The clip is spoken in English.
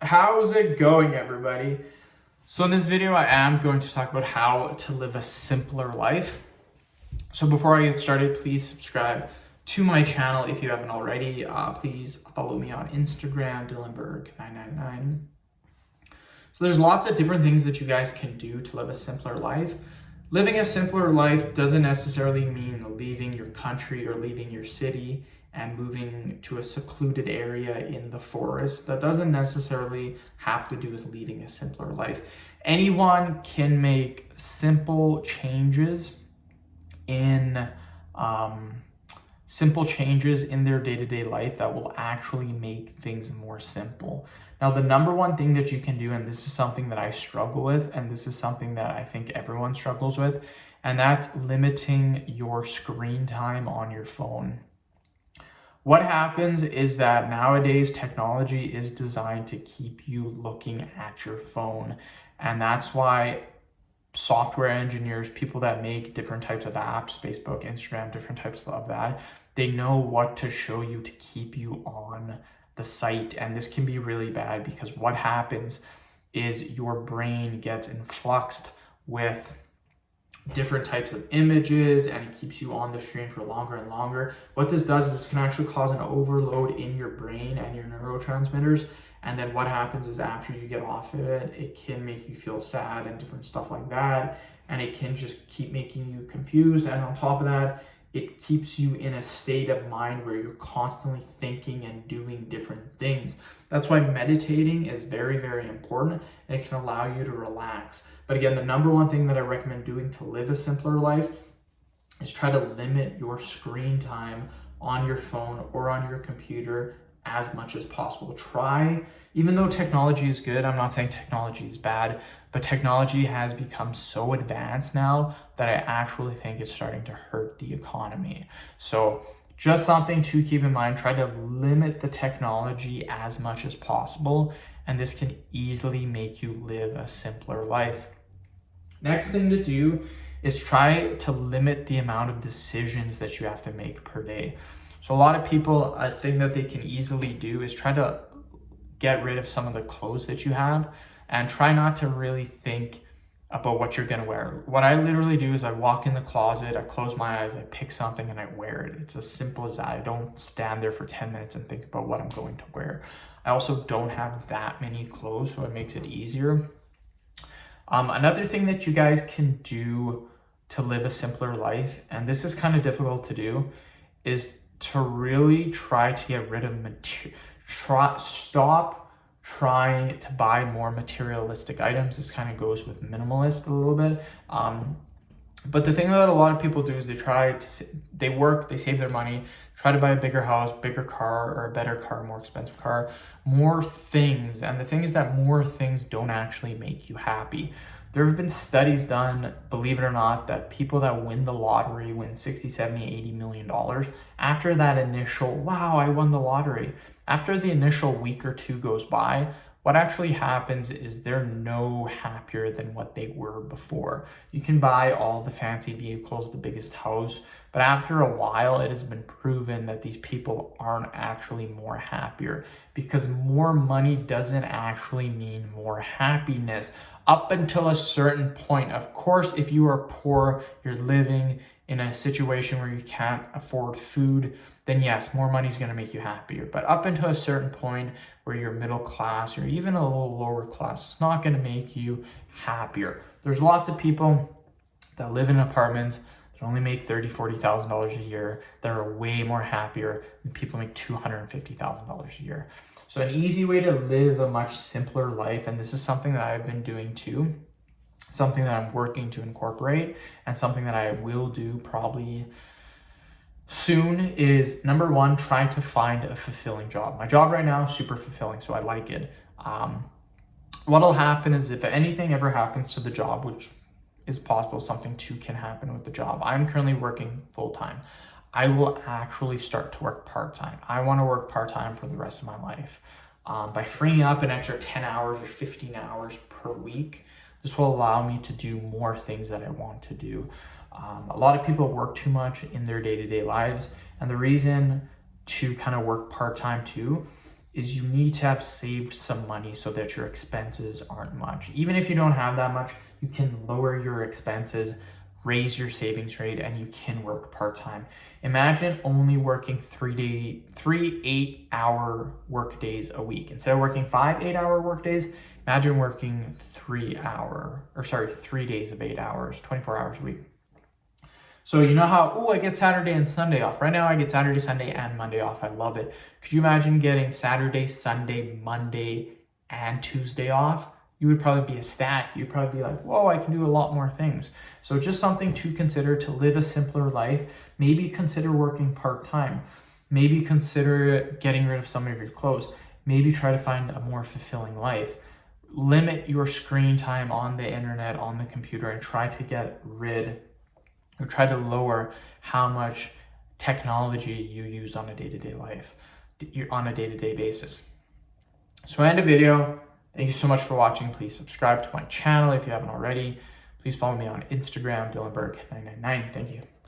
How's it going, everybody? So in this video, I am going to talk about how to live a simpler life. So before I get started, please subscribe to my channel if you haven't already. Please follow me on Instagram, Dylanberg999. So there's lots of different things that you guys can do to live a simpler life. Living a simpler life doesn't necessarily mean leaving your country or leaving your city and moving to a secluded area in the forest. That doesn't necessarily have to do with leading a simpler life. Anyone can make simple changes in their day-to-day life that will actually make things more simple. Now, the number one thing that you can do, and this is something that I struggle with, and this is something that I think everyone struggles with, and that's limiting your screen time on your phone. What happens is that nowadays technology is designed to keep you looking at your phone. And that's why software engineers, people that make different types of apps, Facebook, Instagram, different types of that, they know what to show you to keep you on the site. And this can be really bad because what happens is your brain gets influxed with different types of images and it keeps you on the screen for longer and longer. What this does is this can actually cause an overload in your brain and your neurotransmitters. And then what happens is after you get off of it, it can make you feel sad and different stuff like that. And it can just keep making you confused. And on top of that, it keeps you in a state of mind where you're constantly thinking and doing different things. That's why meditating is very, very important, and it can allow you to relax. But again, the number one thing that I recommend doing to live a simpler life is try to limit your screen time on your phone or on your computer as much as possible. Try, even though technology is good, I'm not saying technology is bad, but technology has become so advanced now that I actually think it's starting to hurt the economy. So just something to keep in mind, try to limit the technology as much as possible, and this can easily make you live a simpler life. Next thing to do is try to limit the amount of decisions that you have to make per day. So a lot of people, a thing that they can easily do is try to get rid of some of the clothes that you have and try not to really think about what you're gonna wear. What I literally do is I walk in the closet, I close my eyes, I pick something and I wear it. It's as simple as that. I don't stand there for 10 minutes and think about what I'm going to wear. I also don't have that many clothes, so it makes it easier. Another thing that you guys can do to live a simpler life, and this is kind of difficult to do, is to really try to get rid of stop trying to buy more materialistic items. This kind of goes with minimalist a little bit. But the thing that a lot of people do is they work, they save their money, try to buy a bigger house, bigger car, or a better car, more expensive car, more things. And the thing is that more things don't actually make you happy. There have been studies done, believe it or not, that people that win the lottery win 60, 70, 80 million dollars. After that initial, wow, I won the lottery. After the initial week or two goes by, what actually happens is they're no happier than what they were before. You can buy all the fancy vehicles, the biggest house, but after a while, it has been proven that these people aren't actually more happier because more money doesn't actually mean more happiness up until a certain point. Of course, if you are poor, you're living in a situation where you can't afford food, then yes, more money is going to make you happier. But up until a certain point where you're middle class or even a little lower class, it's not going to make you happier. There's lots of people that live in apartments that only make $30,000, $40,000 a year that are way more happier than people make $250,000 a year. So an easy way to live a much simpler life, and this is something that I've been doing too, something that I'm working to incorporate, and something that I will do probably soon, is number one, trying to find a fulfilling job. My job right now is super fulfilling, so I like it. What'll happen is if anything ever happens to the job, which is possible, something too can happen with the job. I'm currently working full-time. I will actually start to work part-time. I want to work part-time for the rest of my life. By freeing up an extra 10 hours or 15 hours per week, this will allow me to do more things that I want to do. A lot of people work too much in their day-to-day lives, and the reason to kind of work part-time too is you need to have saved some money so that your expenses aren't much. Even if you don't have that much, you can lower your expenses, raise your savings rate, and you can work part-time. Imagine only working 3 8-hour work days a week. Instead of working 5 8-hour work days, imagine working 3 days of 8 hours, 24 hours a week. So you know how, oh, I get Saturday and Sunday off. Right now I get Saturday, Sunday, and Monday off. I love it. Could you imagine getting Saturday, Sunday, Monday, and Tuesday off? You would probably be ecstatic. You'd probably be like, whoa, I can do a lot more things. So just something to consider to live a simpler life. Maybe consider working part-time. Maybe consider getting rid of some of your clothes. Maybe try to find a more fulfilling life. Limit your screen time on the internet, on the computer, and try to lower how much technology you use on a day-to-day basis. So I end the video. Thank you so much for watching. Please subscribe to my channel if you haven't already. Please follow me on Instagram, DylanBurke999. Thank you.